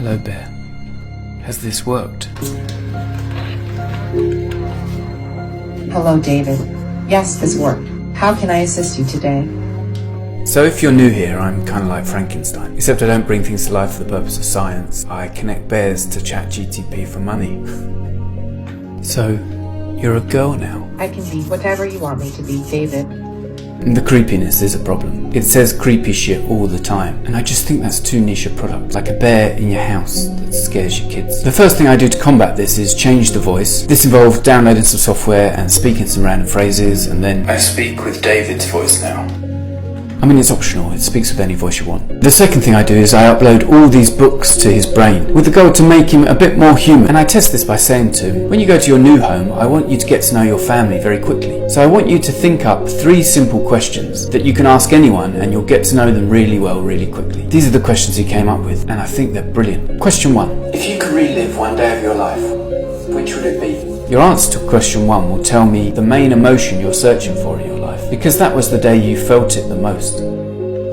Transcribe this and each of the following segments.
Hello, Bear. Has this worked? Hello, David. Yes, this worked. How can I assist you today? So if you're new here, I'm kind of like Frankenstein, except I don't bring things to life for the purpose of science. I connect bears to ChatGTP for money. So, you're a girl now. I can be whatever you want me to be, David. And the creepiness is a problem. It says creepy shit all the time, and I just think that's too niche a product, like a bear in your house that scares your kids. The first thing I do to combat this is change the voice. This involves downloading some software and speaking some random phrases, and then I speak with David's voice now. I mean, it's optional, it speaks with any voice you want. The second thing I do is I upload all these books to his brain, with the goal to make him a bit more human. And I test this by saying to him, when you go to your new home, I want you to get to know your family very quickly. So I want you to think up 3 simple questions that you can ask anyone and you'll get to know them really well, really quickly. These are the questions he came up with, and I think they're brilliant. Question 1. If you could relive one day of your life, which would it be? Your answer to question 1 will tell me the main emotion you're searching for in your life, because that was the day you felt it the most.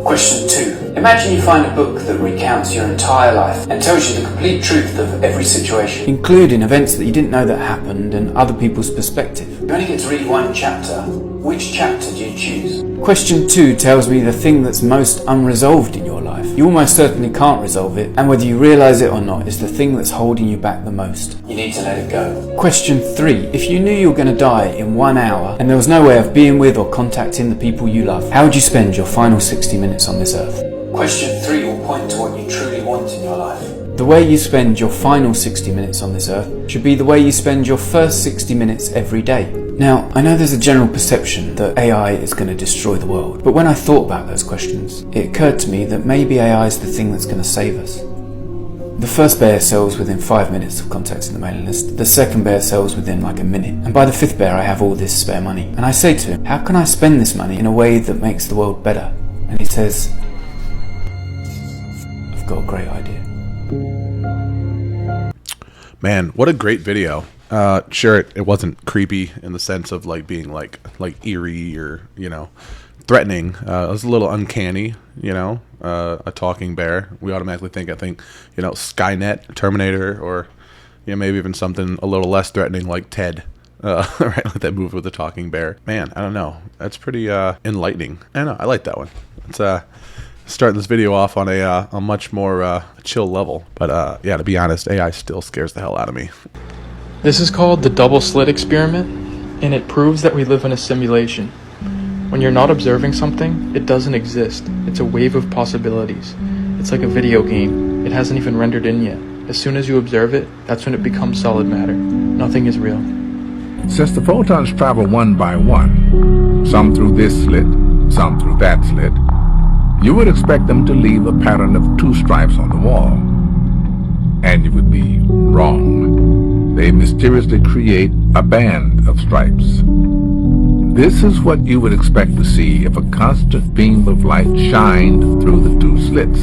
Question 2. Imagine you find a book that recounts your entire life and tells you the complete truth of every situation, including events that you didn't know that happened and other people's perspective. You only get to read 1 chapter. Which chapter do you choose? Question 2 tells me the thing that's most unresolved in your life. You almost certainly can't resolve it, and whether you realise it or not is the thing that's holding you back the most. You need to let it go. Question 3. If you knew you were going to die in 1 hour and there was no way of being with or contacting the people you love, how would you spend your final 60 minutes on this earth? Question 3 will point to what you truly want in your life. The way you spend your final 60 minutes on this earth should be the way you spend your first 60 minutes every day. Now, I know there's a general perception that AI is going to destroy the world, but when I thought about those questions, it occurred to me that maybe AI is the thing that's going to save us. The first bear sells within 5 minutes of contacting the mailing list. The second bear sells within like a minute. And by the 5th bear, I have all this spare money. And I say to him, how can I spend this money in a way that makes the world better? And he says, I've got a great idea. Man, what a great video. Sure, it wasn't creepy in the sense of like being like eerie or, threatening. It was a little uncanny, a talking bear. We automatically think, Skynet, Terminator, or, maybe even something a little less threatening like Ted, right? Like that movie with the talking bear. Man, I don't know. That's pretty enlightening. I know, I like that one. It's starting this video off on a much more chill level. But yeah, to be honest, AI still scares the hell out of me. This is called the double slit experiment, and it proves that we live in a simulation. When you're not observing something, it doesn't exist. It's a wave of possibilities. It's like a video game. It hasn't even rendered in yet. As soon as you observe it, that's when it becomes solid matter. Nothing is real. Since the photons travel one by one, some through this slit, some through that slit, you would expect them to leave a pattern of 2 stripes on the wall. And you would be wrong. They mysteriously create a band of stripes. This is what you would expect to see if a constant beam of light shined through the 2 slits.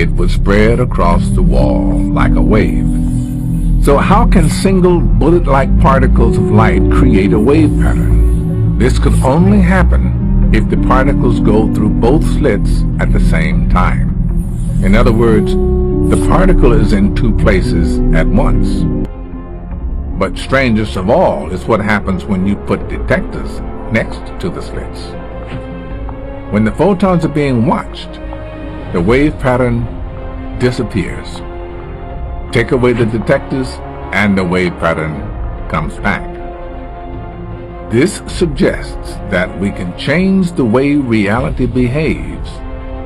It would spread across the wall like a wave. So how can single bullet-like particles of light create a wave pattern? This could only happen if the particles go through both slits at the same time. In other words, the particle is in 2 places at once. But strangest of all is what happens when you put detectors next to the slits. When the photons are being watched, the wave pattern disappears. Take away the detectors and the wave pattern comes back. This suggests that we can change the way reality behaves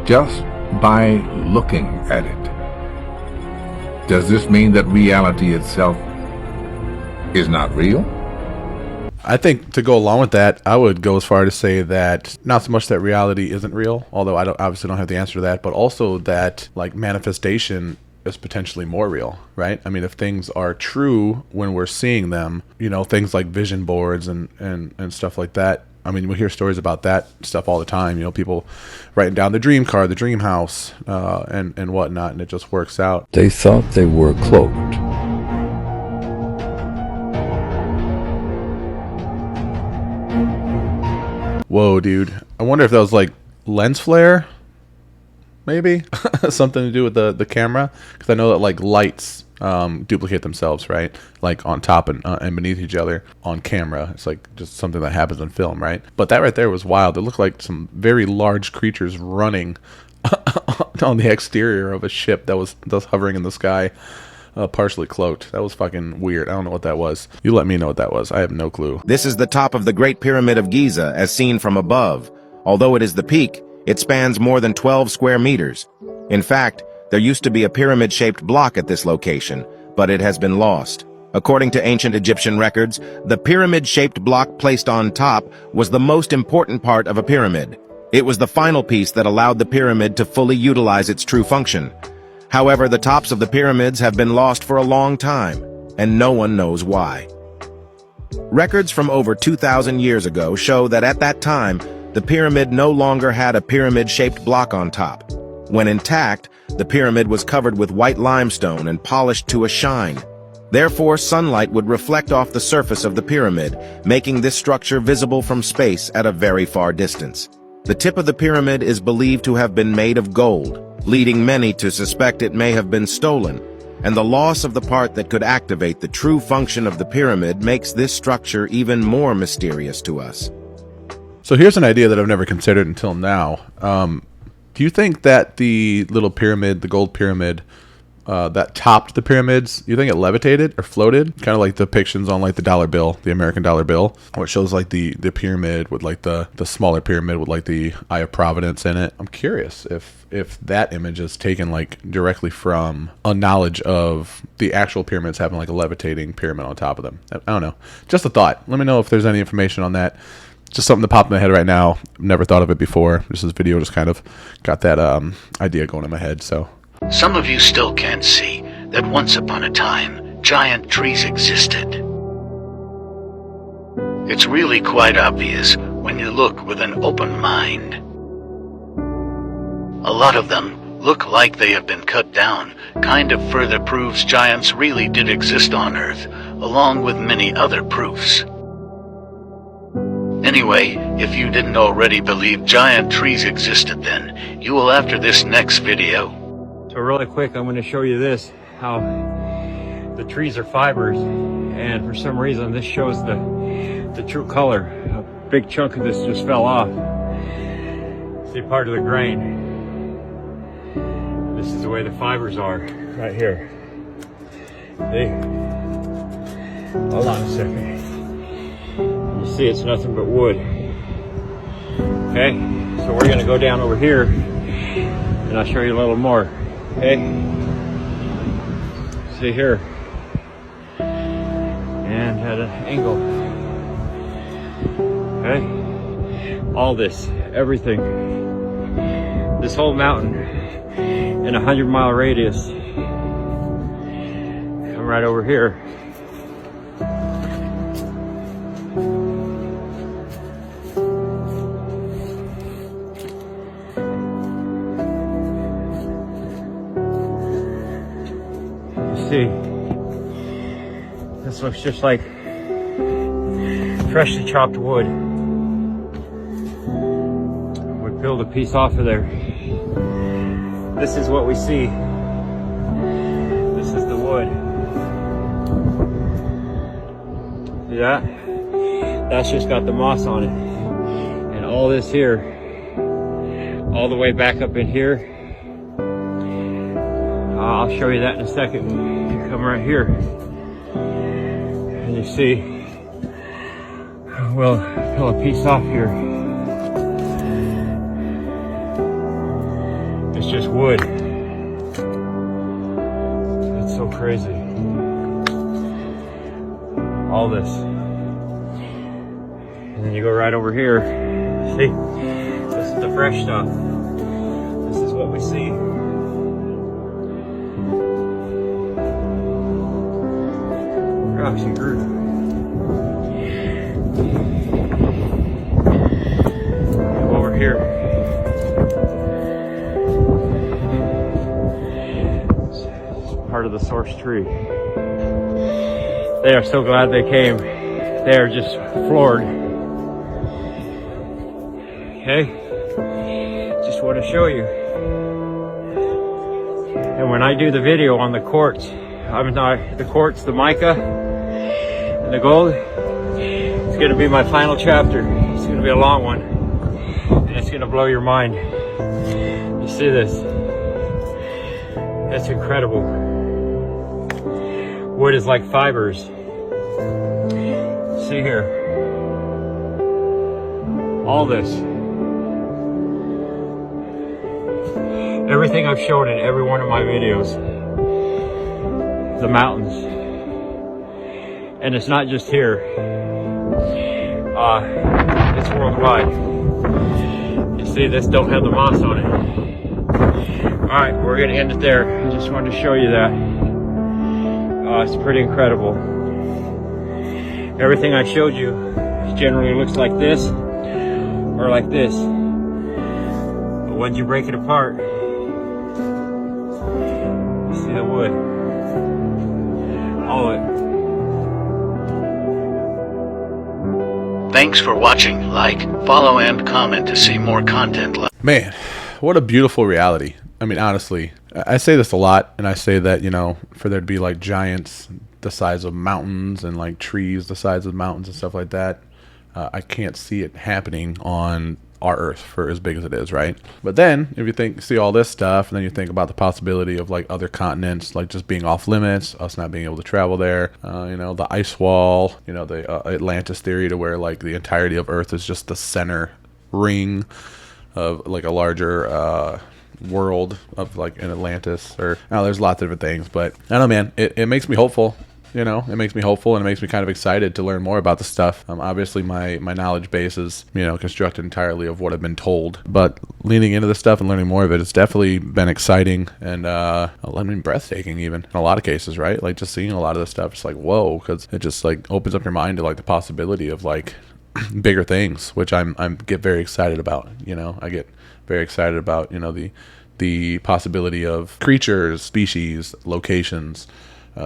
just by looking at it. Does this mean that reality itself is not real? I think to go along with that, I would go as far to say that not so much that reality isn't real, although I obviously don't have the answer to that, but also that like manifestation is potentially more real, right? I mean, if things are true when we're seeing them, things like vision boards and stuff like that. I mean, we hear stories about that stuff all the time. People writing down the dream car, the dream house, and whatnot, and it just works out. They thought they were cloaked. Whoa, dude. I wonder if that was like lens flare maybe something to do with the camera, because I know that like lights duplicate themselves, right? Like on top and beneath each other on camera. It's like just something that happens in film, right? But that right there was wild. It looked like some very large creatures running on the exterior of a ship that was hovering in the sky, partially cloaked. That was fucking weird. I don't know what that was. You let me know what that was. I have no clue. This is the top of the Great Pyramid of Giza as seen from above. Although it is the peak, it spans more than 12 square meters. In fact, there used to be a pyramid-shaped block at this location, but it has been lost. According to ancient Egyptian records, the pyramid-shaped block placed on top was the most important part of a pyramid. It was the final piece that allowed the pyramid to fully utilize its true function. However, the tops of the pyramids have been lost for a long time, and no one knows why. Records from over 2,000 years ago show that at that time, the pyramid no longer had a pyramid-shaped block on top. When intact, the pyramid was covered with white limestone and polished to a shine. Therefore, sunlight would reflect off the surface of the pyramid, making this structure visible from space at a very far distance. The tip of the pyramid is believed to have been made of gold, leading many to suspect it may have been stolen, and the loss of the part that could activate the true function of the pyramid makes this structure even more mysterious to us. So here's an idea that I've never considered until now. Do you think that the little pyramid, the gold pyramid, that topped the pyramids, you think it levitated or floated? Kind of like depictions on like the dollar bill, the American dollar bill, where it shows like the pyramid with like the smaller pyramid with like the Eye of Providence in it. I'm curious if that image is taken like directly from a knowledge of the actual pyramids having like a levitating pyramid on top of them. I don't know. Just a thought. Let me know if there's any information on that. Just something that popped in my head right now. I've never thought of it before. This video just kind of got that idea going in my head. So some of you still can't see that once upon a time, giant trees existed. It's really quite obvious when you look with an open mind. A lot of them look like they have been cut down, kind of further proves giants really did exist on Earth, along with many other proofs. Anyway, if you didn't already believe giant trees existed then, you will after this next video. So really quick, I'm going to show you this, how the trees are fibers, and for some reason this shows the true color. A big chunk of this just fell off. See part of the grain. This is the way the fibers are, right here. See? Hold on a second. You see it's nothing but wood. Okay, so we're gonna go down over here and I'll show you a little more. Okay, see here, and at an angle. Okay, all this, everything, this whole mountain in a 100-mile radius. Come right over here. See, this looks just like freshly chopped wood. We peeled a piece off of there. This is what we see. This is the wood. See that? That's just got the moss on it. And all this here, all the way back up in here, I'll show you that in a second. You come right here and you see we'll peel a piece off here. It's just wood. It's so crazy. All this. And then you go right over here. See? This is the fresh stuff. This is what we see. Gosh, you grew. Go over here. It's part of the source tree. They are so glad they came. They are just floored. Okay? Just want to show you. And when I do the video on the quartz, the quartz, the mica, and the gold, it's going to be my final chapter. It's going to be a long one, and it's going to blow your mind. You see this? That's incredible. Wood is like fibers. See here. All this. Everything I've shown in every one of my videos. The mountains. And it's not just here. It's worldwide. You see, this don't have the moss on it. Alright, we're gonna end it there. I just wanted to show you that. It's pretty incredible. Everything I showed you generally looks like this or like this. But when you break it apart, you see the wood. All of it. Thanks for watching. Like, follow, and comment to see more content. Man, what a beautiful reality. I mean, honestly, I say this a lot, and I say that, you know, for there to be like giants the size of mountains and like trees the size of mountains and stuff like that, I can't see it happening on our Earth for as big as it is, right? But then if you see all this stuff, and then you think about the possibility of like other continents like just being off limits, us not being able to travel there, you know, the ice wall, you know, the Atlantis theory, to where like the entirety of Earth is just the center ring of like a larger world of like an Atlantis, or there's lots of different things. But I don't know, man, it makes me hopeful. You know, it makes me hopeful, and it makes me kind of excited to learn more about the stuff. Obviously my knowledge base is, you know, constructed entirely of what I've been told, but leaning into this stuff and learning more of it, it's definitely been exciting and I mean, breathtaking even in a lot of cases, right? Like just seeing a lot of this stuff, it's like, whoa, because it just like opens up your mind to like the possibility of like bigger things, which I get very excited about. You know, I get very excited about, you know, the possibility of creatures, species, locations,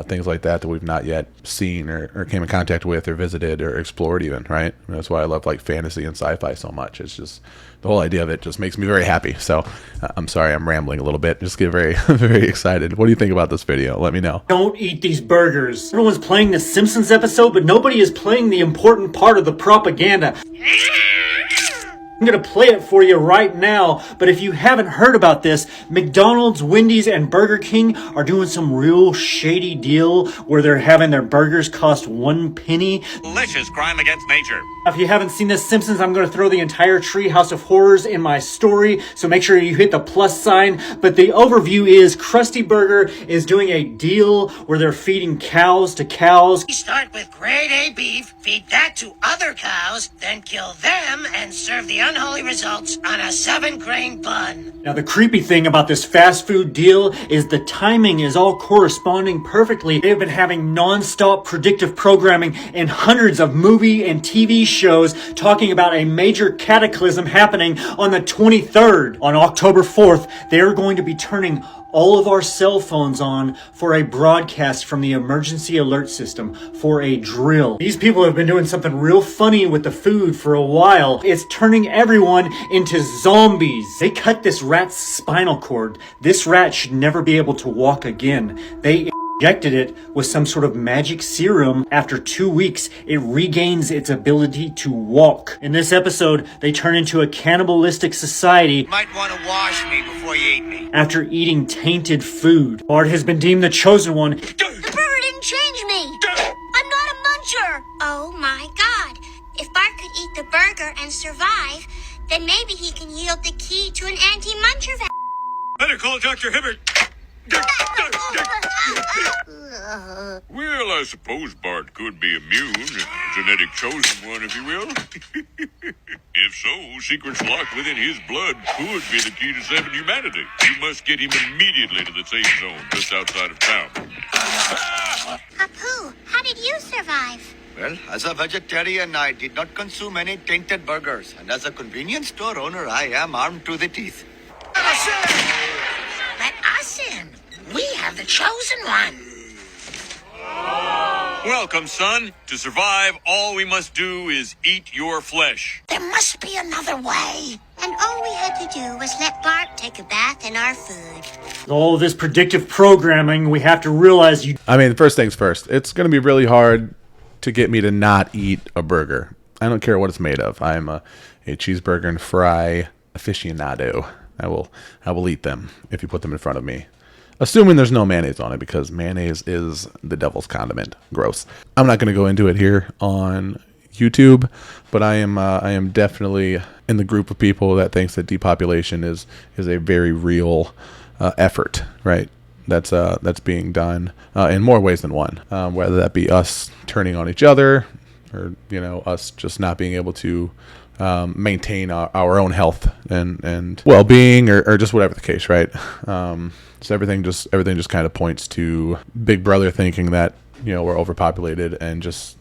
things like that we've not yet seen or came in contact with or visited or explored even, right? And that's why I love like fantasy and sci-fi so much. It's just the whole idea of it just makes me very happy. So I'm sorry, I'm rambling a little bit. Just get very, very excited. What do you think about this video? Let me know. Don't eat these burgers. Everyone's playing the Simpsons episode, but nobody is playing the important part of the propaganda. I'm gonna play it for you right now, but if you haven't heard about this, McDonald's, Wendy's, and Burger King are doing some real shady deal where they're having their burgers cost 1 penny. Delicious crime against nature. If you haven't seen this Simpsons, I'm gonna throw the entire Treehouse of Horrors in my story, so make sure you hit the plus sign. But the overview is Krusty Burger is doing a deal where they're feeding cows to cows. We start with grade A beef, feed that to other cows, then kill them and serve the unholy results on a 7-grain bun. Now the creepy thing about this fast food deal is the timing is all corresponding perfectly. They've been having non-stop predictive programming in hundreds of movie and TV shows talking about a major cataclysm happening on the 23rd. On October 4th, they're going to be turning all of our cell phones on for a broadcast from the emergency alert system for a drill. These people have been doing something real funny with the food for a while. It's turning everyone into zombies. They cut this rat's spinal cord. This rat should never be able to walk again. They injected it with some sort of magic serum. After 2 weeks, it regains its ability to walk. In this episode, they turn into a cannibalistic society. You might want to wash me before you eat me. After eating tainted food. Bart has been deemed the chosen one. The burger didn't change me. I'm not a muncher. Oh my God. If Bart could eat the burger and survive, then maybe he can yield the key to an anti-muncher vaccine. Better call Dr. Hibbert. Well, I suppose Bart could be immune, genetic chosen one, if you will. If so, secrets locked within his blood could be the key to saving humanity. You must get him immediately to the safe zone, just outside of town. Apu, how did you survive? Well, as a vegetarian, I did not consume any tainted burgers. And as a convenience store owner, I am armed to the teeth. Let us in. We have the chosen one. Welcome, son. To survive, all we must do is eat your flesh. There must be another way. And all we had to do was let Bart take a bath in our food. All this predictive programming, we have to realize you... I mean, first things first. It's going to be really hard to get me to not eat a burger. I don't care what it's made of. I am a cheeseburger and fry aficionado. I will eat them if you put them in front of me. Assuming there's no mayonnaise on it, because mayonnaise is the devil's condiment. Gross. I'm not going to go into it here on YouTube, but I am definitely in the group of people that thinks that depopulation is a very real effort, right? That's being done in more ways than one. Whether that be us turning on each other, or us just not being able to maintain our own health and well-being, or just whatever the case, right? So everything just kind of points to Big Brother thinking that we're overpopulated, and just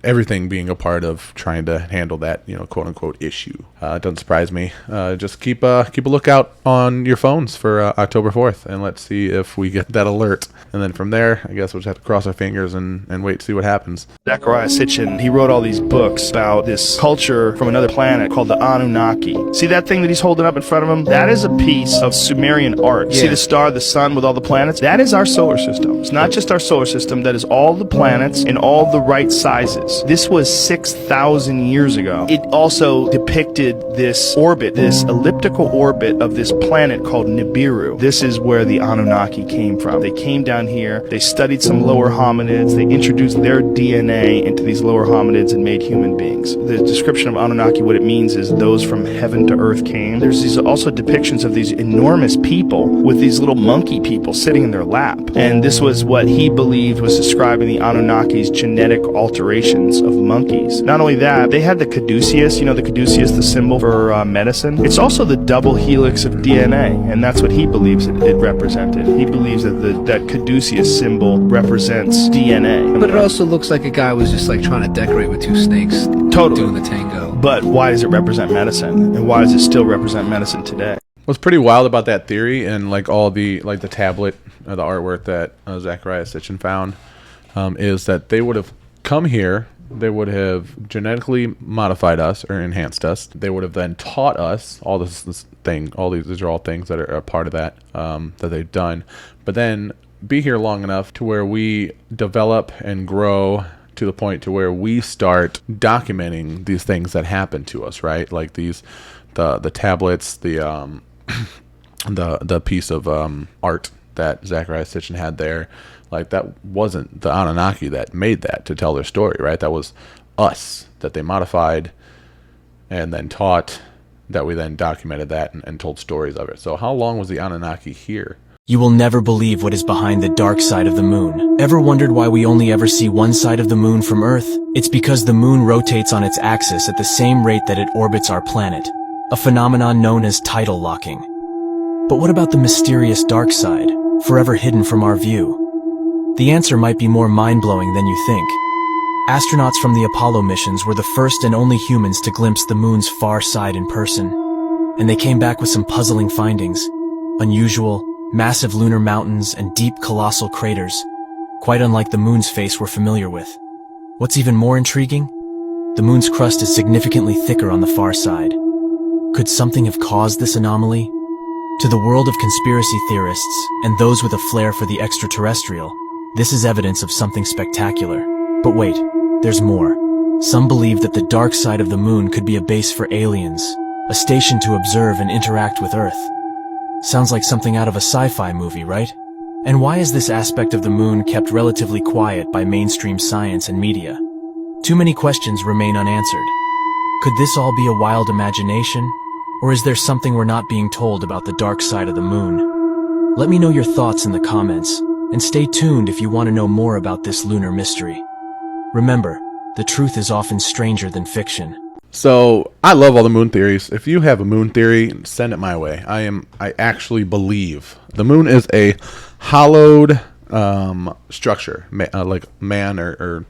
everything being a part of trying to handle that quote unquote issue. It doesn't surprise me. Just keep a lookout on your phones for October 4th, and let's see if we get that alert. And then from there, I guess we'll just have to cross our fingers and wait to see what happens. Zecharia Sitchin, he wrote all these books about this culture from another planet called the Anunnaki. See that thing that he's holding up in front of him? That is a piece of Sumerian art. Yeah. See the star, the sun with all the planets? That is our solar system. It's not just our solar system. That is all the planets in all the right sizes. This was 6,000 years ago. It also depicted this orbit, this elliptical orbit of this planet called Nibiru. This is where the Anunnaki came from. They came down here, they studied some lower hominids, they introduced their DNA into these lower hominids and made human beings. The description of Anunnaki, what it means is those from heaven to earth came. There's these also depictions of these enormous people with these little monkey people sitting in their lap. And this was what he believed was describing the Anunnaki's genetic alterations of monkeys. Not only that, they had the caduceus, the caduceus, the symbol for medicine. It's also the double helix of DNA, and that's what he believes it represented. He believes that that caduceus symbol represents DNA. But it also looks like a guy was just like trying to decorate with two snakes. Totally. Doing the tango. But why does it represent medicine? And why does it still represent medicine today? What's pretty wild about that theory, and like all the the tablet, the artwork that Zecharia Sitchin found, is that they would have come here. They would have genetically modified us or enhanced us. They would have then taught us all this thing. These are all things that are a part of that that they've done. But then be here long enough to where we develop and grow to the point to where we start documenting these things that happen to us, right? Like the tablets, the piece of art that Zecharia Sitchin had there. Like, that wasn't the Anunnaki that made that to tell their story, right? That was us that they modified and then taught, that we then documented that and told stories of it. So how long was the Anunnaki here? You will never believe what is behind the dark side of the moon. Ever wondered why we only ever see one side of the moon from Earth? It's because the moon rotates on its axis at the same rate that it orbits our planet, a phenomenon known as tidal locking. But what about the mysterious dark side, forever hidden from our view? The answer might be more mind-blowing than you think. Astronauts from the Apollo missions were the first and only humans to glimpse the moon's far side in person. And they came back with some puzzling findings. Unusual, massive lunar mountains and deep, colossal craters, quite unlike the moon's face we're familiar with. What's even more intriguing? The moon's crust is significantly thicker on the far side. Could something have caused this anomaly? To the world of conspiracy theorists and those with a flair for the extraterrestrial, this is evidence of something spectacular. But wait, there's more. Some believe that the dark side of the moon could be a base for aliens, a station to observe and interact with Earth. Sounds like something out of a sci-fi movie, right? And why is this aspect of the moon kept relatively quiet by mainstream science and media? Too many questions remain unanswered. Could this all be a wild imagination? Or is there something we're not being told about the dark side of the moon? Let me know your thoughts in the comments. And stay tuned if you want to know more about this lunar mystery. Remember, the truth is often stranger than fiction. So, I love all the moon theories. If you have a moon theory, send it my way. I actually believe the moon is a hollowed structure, like man or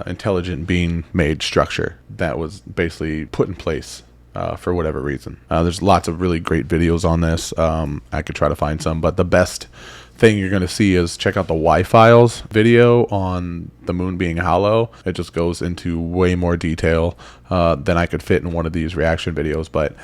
intelligent being made structure that was basically put in place for whatever reason. There's lots of really great videos on this. I could try to find some, but the best thing you're going to see is check out the Y-Files video on the moon being hollow. It just goes into way more detail than I could fit in one of these reaction videos. But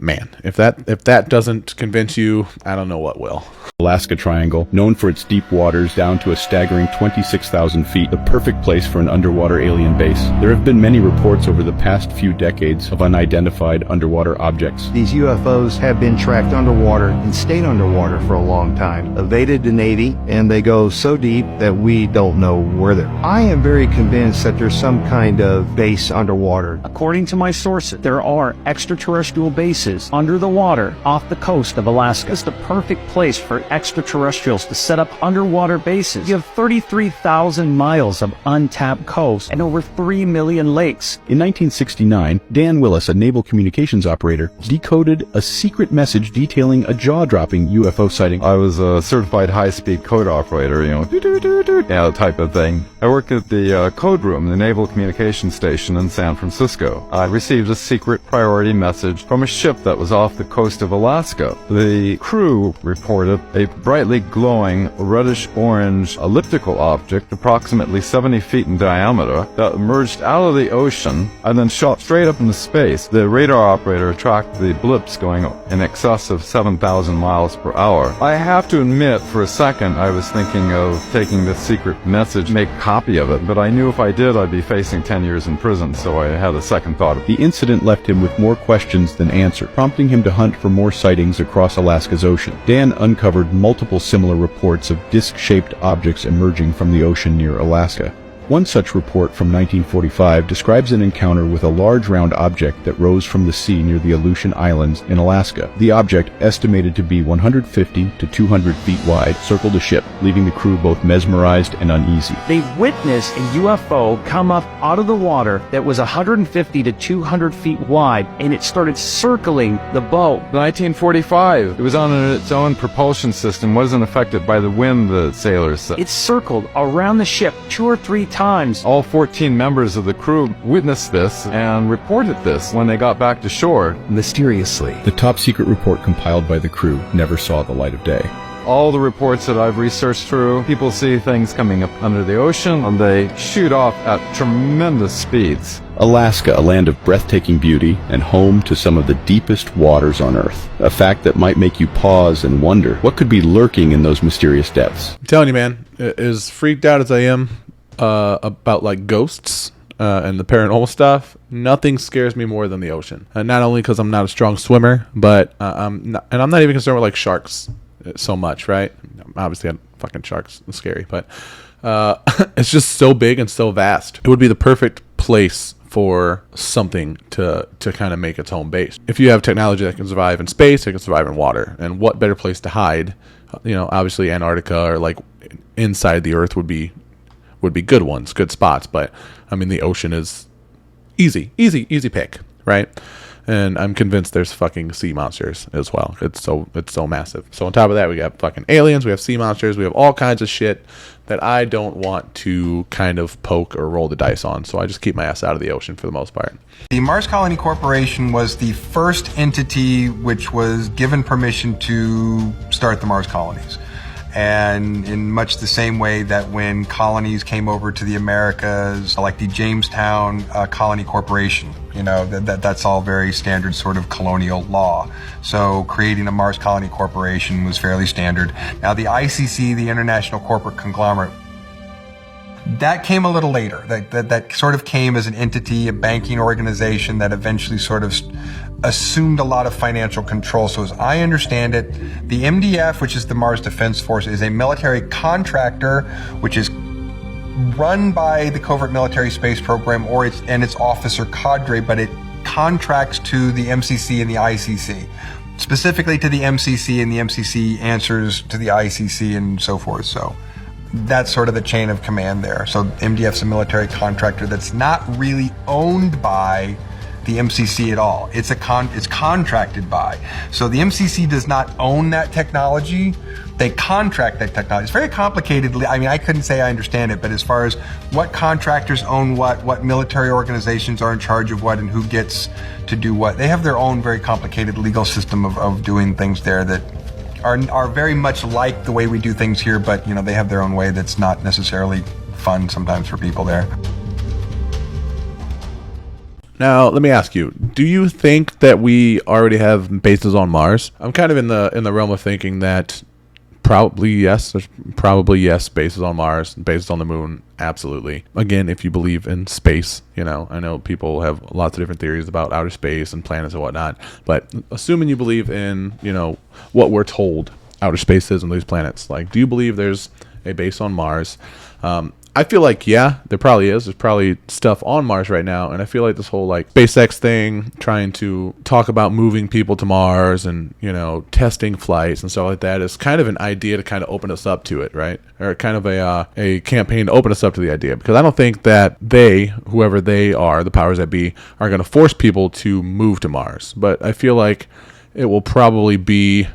man, if that doesn't convince you, I don't know what will. Alaska Triangle, known for its deep waters down to a staggering 26,000 feet, the perfect place for an underwater alien base. There have been many reports over the past few decades of unidentified underwater objects. These UFOs have been tracked underwater and stayed underwater for a long time, evaded the Navy, and they go so deep that we don't know where they're. I am very convinced that there's some kind of base underwater. According to my sources, there are extraterrestrial bases under the water off the coast of Alaska. It's the perfect place for extraterrestrials to set up underwater bases. You have 33,000 miles of untapped coast and over 3 million lakes. In 1969, Dan Willis, a naval communications operator, decoded a secret message detailing a jaw-dropping UFO sighting. I was a certified high-speed code operator, type of thing. I worked at the code room, the Naval Communications Station in San Francisco. I received a secret priority message from a ship that was off the coast of Alaska. The crew reported a brightly glowing reddish-orange elliptical object approximately 70 feet in diameter that emerged out of the ocean and then shot straight up into space. The radar operator tracked the blips going in excess of 7,000 miles per hour. I have to admit, for a second, I was thinking of taking this secret message, make a copy of it, but I knew if I did, I'd be facing 10 years in prison, so I had a second thought. The incident left him with more questions than answers, prompting him to hunt for more sightings across Alaska's ocean. Dan uncovered multiple similar reports of disc-shaped objects emerging from the ocean near Alaska. One such report from 1945 describes an encounter with a large round object that rose from the sea near the Aleutian Islands in Alaska. The object, estimated to be 150 to 200 feet wide, circled the ship, leaving the crew both mesmerized and uneasy. They witnessed a UFO come up out of the water that was 150 to 200 feet wide, and it started circling the boat. 1945. It was on its own propulsion system, wasn't affected by the wind, the sailors said. It circled around the ship 2 or 3 times. All 14 members of the crew witnessed this and reported this when they got back to shore. Mysteriously, the top-secret report compiled by the crew never saw the light of day. All the reports that I've researched through, people see things coming up under the ocean and they shoot off at tremendous speeds. Alaska, a land of breathtaking beauty and home to some of the deepest waters on Earth. A fact that might make you pause and wonder what could be lurking in those mysterious depths. I'm telling you, man, as freaked out as I am about like ghosts and the paranormal stuff, nothing scares me more than the ocean. Not only because I'm not a strong swimmer, but I'm not even concerned with like sharks so much, right? Obviously, fucking sharks are scary, but it's just so big and so vast. It would be the perfect place for something to kind of make its home base. If you have technology that can survive in space, it can survive in water. And what better place to hide? Obviously Antarctica or like inside the Earth would be good ones, good spots. But I mean, the ocean is easy pick, right? And I'm convinced there's fucking sea monsters as well. It's so massive. So on top of that, we got fucking aliens, we have sea monsters, we have all kinds of shit that I don't want to kind of poke or roll the dice on. So I just keep my ass out of the ocean for the most part. The Mars Colony Corporation was the first entity which was given permission to start the Mars colonies. And in much the same way that when colonies came over to the Americas, like the Jamestown Colony Corporation, that's all very standard sort of colonial law. So creating a Mars Colony Corporation was fairly standard. Now the ICC, the International Corporate Conglomerate, that came a little later. That sort of came as an entity, a banking organization that eventually sort of assumed a lot of financial control. So as I understand it, the MDF, which is the Mars Defense Force, is a military contractor which is run by the Covert Military Space Program or its officer cadre, but it contracts to the MCC and the ICC. Specifically to the MCC, and the MCC answers to the ICC and so forth. So that's sort of the chain of command there. So MDF's a military contractor that's not really owned by the MCC at all. It's contracted by. So the MCC does not own that technology. They contract that technology. It's very complicated. I mean, I couldn't say I understand it, but as far as what contractors own what military organizations are in charge of what, and who gets to do what, they have their own very complicated legal system of doing things there that are very much like the way we do things here, but they have their own way that's not necessarily fun sometimes for people there. Now, let me ask you, do you think that we already have bases on Mars? I'm kind of in the realm of thinking that probably yes. There's probably yes, bases on Mars, bases on the moon, absolutely. Again, if you believe in space, I know people have lots of different theories about outer space and planets and whatnot, but assuming you believe in, what we're told outer space is and these planets, like, do you believe there's a base on Mars? I feel like, yeah, there probably is. There's probably stuff on Mars right now. And I feel like this whole like SpaceX thing, trying to talk about moving people to Mars and, testing flights and stuff like that is kind of an idea to kind of open us up to it, right? Or kind of a campaign to open us up to the idea. Because I don't think that whoever they are, the powers that be, are going to force people to move to Mars. But I feel like it will probably be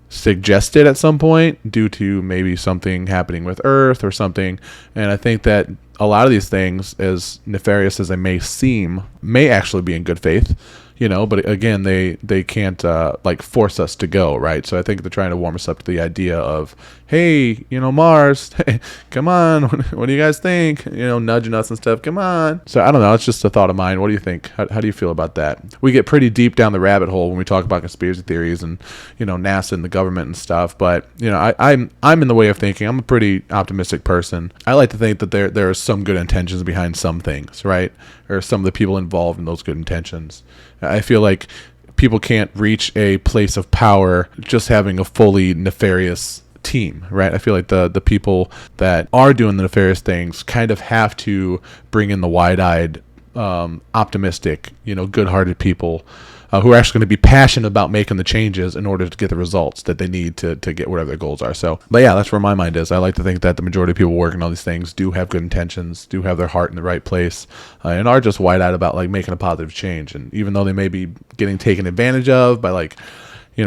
suggested at some point due to maybe something happening with Earth or something. And I think that a lot of these things, as nefarious as they may seem, may actually be in good faith, but again, they can't like force us to go, right? So I think they're trying to warm us up to the idea of, hey, Mars, hey, come on, what do you guys think? Nudging us and stuff, come on. So I don't know, it's just a thought of mine. What do you think? How do you feel about that? We get pretty deep down the rabbit hole when we talk about conspiracy theories and, NASA and the government and stuff, but, I'm in the way of thinking. I'm a pretty optimistic person. I like to think that there are some good intentions behind some things, right? Or some of the people involved in those good intentions. I feel like people can't reach a place of power just having a fully nefarious team, right? I feel like the people that are doing the nefarious things kind of have to bring in the wide-eyed, optimistic, good-hearted people who are actually going to be passionate about making the changes in order to get the results that they need to get whatever their goals are. So, but yeah, that's where my mind is. I like to think that the majority of people working on these things do have good intentions, do have their heart in the right place, and are just wide-eyed about like making a positive change. And even though they may be getting taken advantage of by like,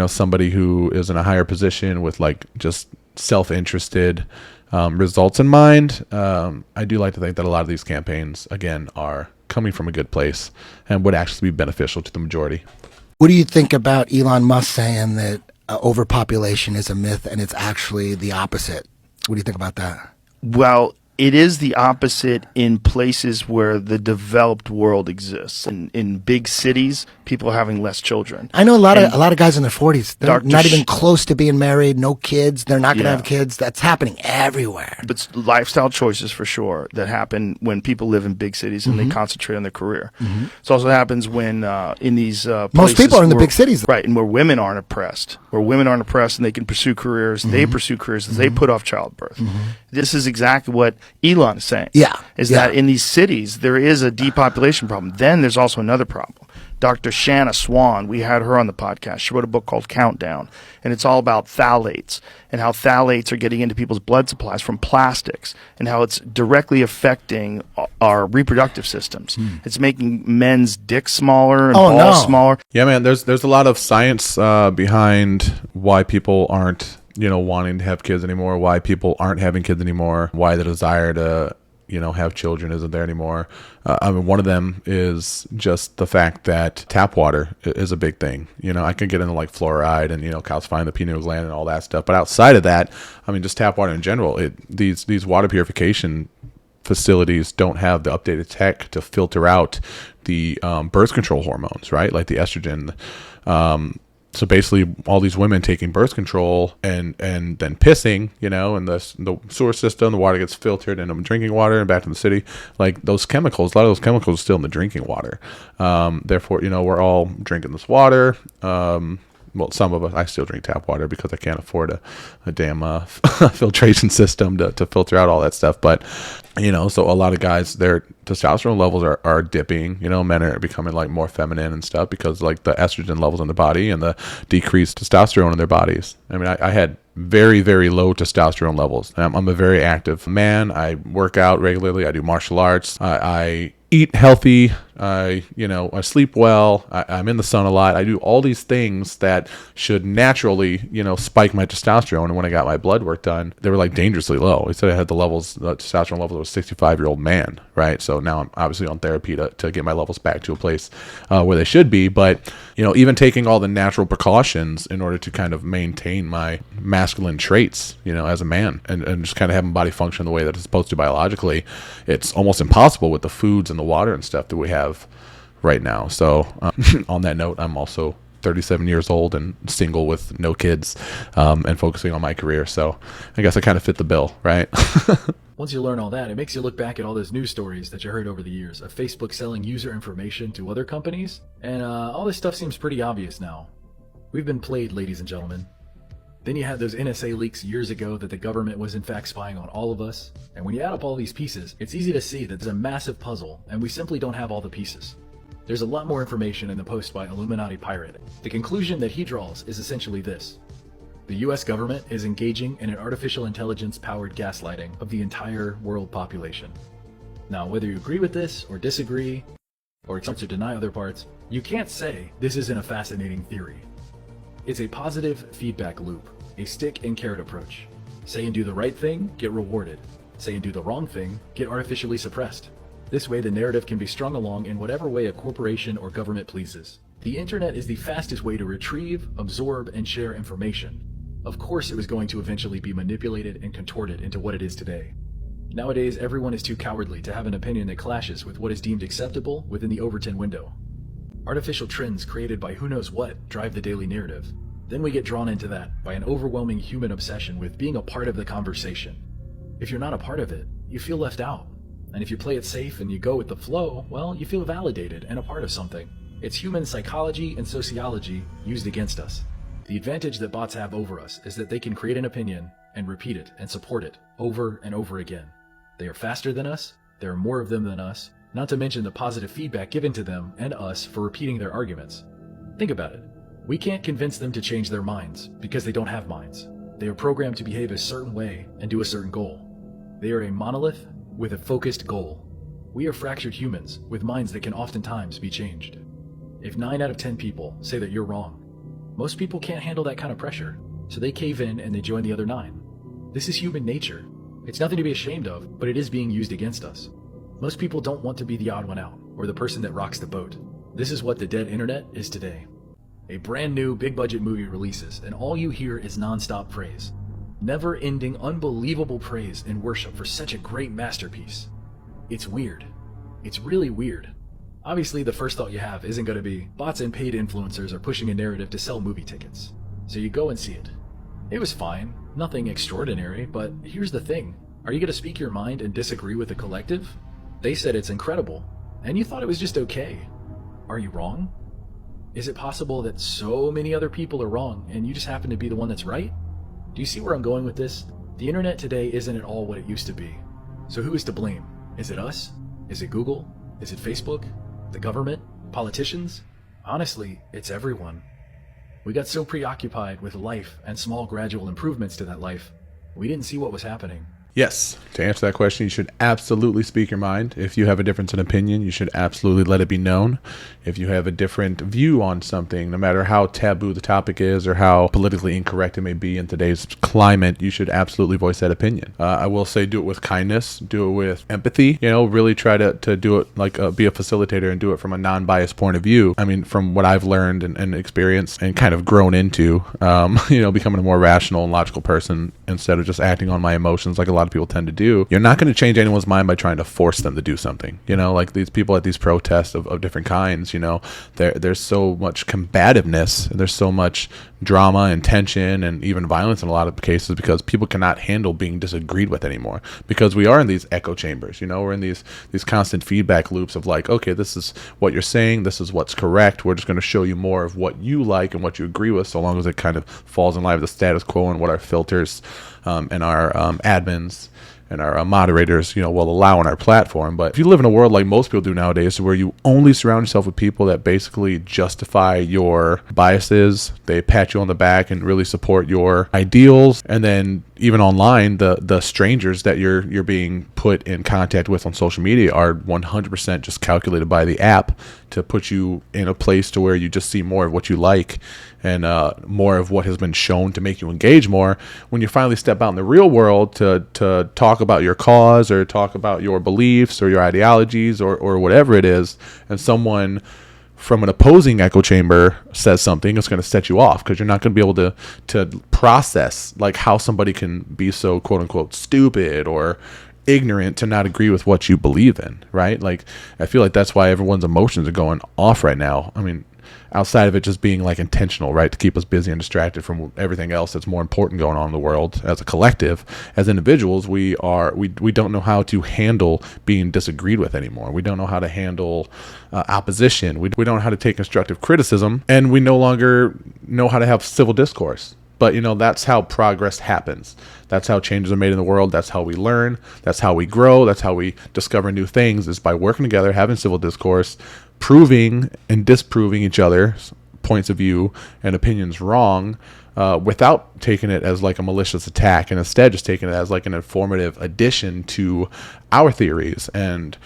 somebody who is in a higher position with like just self-interested results in mind, I do like to think that a lot of these campaigns, again, are coming from a good place and would actually be beneficial to the majority. What do you think about Elon Musk saying that overpopulation is a myth and it's actually the opposite? What do you think about that? Well, it is the opposite in places where the developed world exists. In big cities, people are having less children. I know a lot of guys in their 40s. They're not even close to being married, no kids. They're not going to have kids. That's happening everywhere. But it's lifestyle choices for sure that happen when people live in big cities and they concentrate on their career. It also happens when in these places most people are in the big cities. Right, and where women aren't oppressed. Where women aren't oppressed and they can pursue careers. They pursue careers as they put off childbirth. This is exactly what Elon is saying. That in these cities, there is a depopulation problem. Then there's also another problem. Dr. Shanna Swan, we had her on the podcast. She wrote a book called Countdown, and it's all about phthalates and how phthalates are getting into people's blood supplies from plastics and how it's directly affecting our reproductive systems. It's making men's dicks smaller and balls smaller. Yeah, man, there's a lot of science behind why people aren't wanting to have kids anymore, why people aren't having kids anymore, why the desire to, have children isn't there anymore. One of them is just the fact that tap water is a big thing. I can get into like fluoride and, calcifying the pineal gland and all that stuff. But outside of that, just tap water in general, these water purification facilities don't have the updated tech to filter out the birth control hormones, right? Like the estrogen. So basically, all these women taking birth control and then pissing, and the sewer system, the water gets filtered into drinking water and back to the city. Like those chemicals, a lot of those chemicals are still in the drinking water. Therefore, we're all drinking this water. Well, some of us, I still drink tap water because I can't afford a damn filtration system to filter out all that stuff. But, so a lot of guys, their testosterone levels are dipping. Men are becoming like more feminine and stuff because like the estrogen levels in the body and the decreased testosterone in their bodies. I had very, very low testosterone levels. I'm a very active man. I work out regularly. I do martial arts. I eat healthy. I sleep well. I'm in the sun a lot. I do all these things that should naturally, spike my testosterone. And when I got my blood work done, they were like dangerously low. They said I had the testosterone levels of a 65-year-old man, right? So now I'm obviously on therapy to get my levels back to a place where they should be. But, even taking all the natural precautions in order to kind of maintain my masculine traits, as a man and just kind of have my body function the way that it's supposed to biologically, it's almost impossible with the foods and the water and stuff that we have right now. So on that note, I'm also 37 years old and single with no kids, and focusing on my career. So I guess I kind of fit the bill, right? Once you learn all that, it makes you look back at all those news stories that you heard over the years of Facebook selling user information to other companies, and all this stuff seems pretty obvious now. We've been played, ladies and gentlemen. Then you had those NSA leaks years ago that the government was in fact spying on all of us, and when you add up all these pieces, it's easy to see that there's a massive puzzle, and we simply don't have all the pieces. There's a lot more information in the post by Illuminati Pirate. The conclusion that he draws is essentially this. The US government is engaging in an artificial intelligence-powered gaslighting of the entire world population. Now, whether you agree with this, or disagree, or accept or deny other parts, you can't say this isn't a fascinating theory. It's a positive feedback loop, a stick and carrot approach. Say and do the right thing, get rewarded. Say and do the wrong thing, get artificially suppressed. This way the narrative can be strung along in whatever way a corporation or government pleases. The internet is the fastest way to retrieve, absorb, and share information. Of course it was going to eventually be manipulated and contorted into what it is today. Nowadays, everyone is too cowardly to have an opinion that clashes with what is deemed acceptable within the Overton window. Artificial trends created by who knows what drive the daily narrative. Then we get drawn into that by an overwhelming human obsession with being a part of the conversation. If you're not a part of it, you feel left out. And if you play it safe and you go with the flow, well, you feel validated and a part of something. It's human psychology and sociology used against us. The advantage that bots have over us is that they can create an opinion and repeat it and support it over and over again. They are faster than us, there are more of them than us, not to mention the positive feedback given to them and us for repeating their arguments. Think about it. We can't convince them to change their minds because they don't have minds. They are programmed to behave a certain way and do a certain goal. They are a monolith with a focused goal. We are fractured humans with minds that can oftentimes be changed. If 9 out of 10 people say that you're wrong, most people can't handle that kind of pressure, so they cave in and they join the other 9. This is human nature. It's nothing to be ashamed of, but it is being used against us. Most people don't want to be the odd one out, or the person that rocks the boat. This is what the dead internet is today. A brand new big budget movie releases, and all you hear is non-stop praise. Never-ending, unbelievable praise and worship for such a great masterpiece. It's weird. It's really weird. Obviously, the first thought you have isn't going to be, bots and paid influencers are pushing a narrative to sell movie tickets. So you go and see it. It was fine, nothing extraordinary, but here's the thing. Are you going to speak your mind and disagree with the collective? They said it's incredible, and you thought it was just okay. Are you wrong? Is it possible that so many other people are wrong, and you just happen to be the one that's right? Do you see where I'm going with this? The internet today isn't at all what it used to be. So who is to blame? Is it us? Is it Google? Is it Facebook? The government? Politicians? Honestly, it's everyone. We got so preoccupied with life and small gradual improvements to that life, we didn't see what was happening. Yes. To answer that question, you should absolutely speak your mind. If you have a difference in opinion, you should absolutely let it be known. If you have a different view on something, no matter how taboo the topic is or how politically incorrect it may be in today's climate, you should absolutely voice that opinion. I will say do it with kindness, do it with empathy, really try to do it like be a facilitator and do it from a non-biased point of view. I mean, from what I've learned and experienced and kind of grown into, becoming a more rational and logical person instead of just acting on my emotions like a lot of people tend to do. You're not going to change anyone's mind by trying to force them to do something. Like these people at these protests of different kinds, there's so much combativeness and there's so much drama and tension and even violence in a lot of cases because people cannot handle being disagreed with anymore, because we are in these echo chambers. We're in these constant feedback loops of like, okay, this is what you're saying, this is what's correct, we're just going to show you more of what you like and what you agree with, so long as it kind of falls in line with the status quo and what our filters and our admins and our moderators, will allow on our platform. But if you live in a world like most people do nowadays, where you only surround yourself with people that basically justify your biases, they pat you on the back and really support your ideals, and then even online, the strangers that you're being put in contact with on social media are 100% just calculated by the app to put you in a place to where you just see more of what you like and more of what has been shown to make you engage more. When you finally step out in the real world to talk about your cause or talk about your beliefs or your ideologies or whatever it is, and someone from an opposing echo chamber says something, it's going to set you off, because you're not going to be able to process like how somebody can be so quote unquote stupid or ignorant to not agree with what you believe in, right? Like, I feel like that's why everyone's emotions are going off right now. I mean, outside of it just being like intentional, right, to keep us busy and distracted from everything else that's more important going on in the world. As a collective, as individuals, we don't know how to handle being disagreed with anymore. We don't know how to handle opposition. We don't know how to take constructive criticism, and we no longer know how to have civil discourse. But, you know, that's how progress happens. That's how changes are made in the world. That's how we learn. That's how we grow. That's how we discover new things, is by working together, having civil discourse, proving and disproving each other's points of view and opinions wrong, without taking it as like a malicious attack, and instead just taking it as like an informative addition to our theories and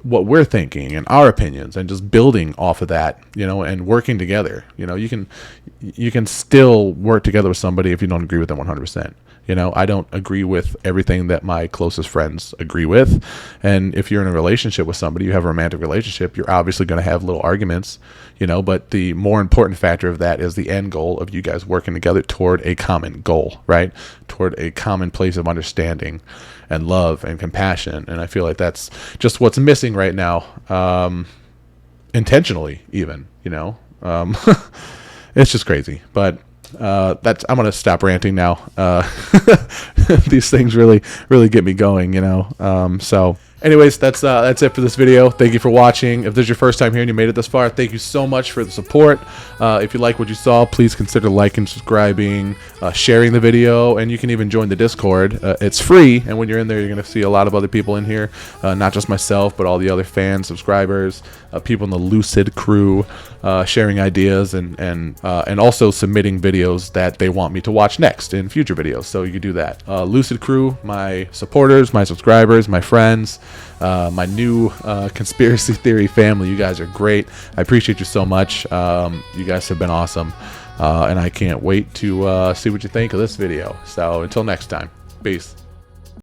what we're thinking and our opinions, and just building off of that, you know, and working together. You know, you can still work together with somebody if you don't agree with them 100%. You know, I don't agree with everything that my closest friends agree with. And if you're in a relationship with somebody, you have a romantic relationship, you're obviously going to have little arguments, you know, but the more important factor of that is the end goal of you guys working together toward a common goal, right? Toward a common place of understanding and love and compassion. And I feel like that's just what's missing right now, intentionally even, you know. It's just crazy. But I'm gonna stop ranting now. These things really get me going, you know. So anyways, that's it for this video. Thank you for watching. If this is your first time here and you made it this far, thank you so much for the support. If you like what you saw, please consider liking, subscribing, sharing the video, and you can even join the Discord. It's free, and when you're in there, you're gonna see a lot of other people in here, not just myself, but all the other fans, subscribers, people in the Lucid crew, sharing ideas and also submitting videos that they want me to watch next in future videos. So you can do that. Lucid crew, my supporters, my subscribers, my friends, my new conspiracy theory family. You guys are great. I appreciate you so much. You guys have been awesome, and I can't wait to see what you think of this video. So until next time, peace.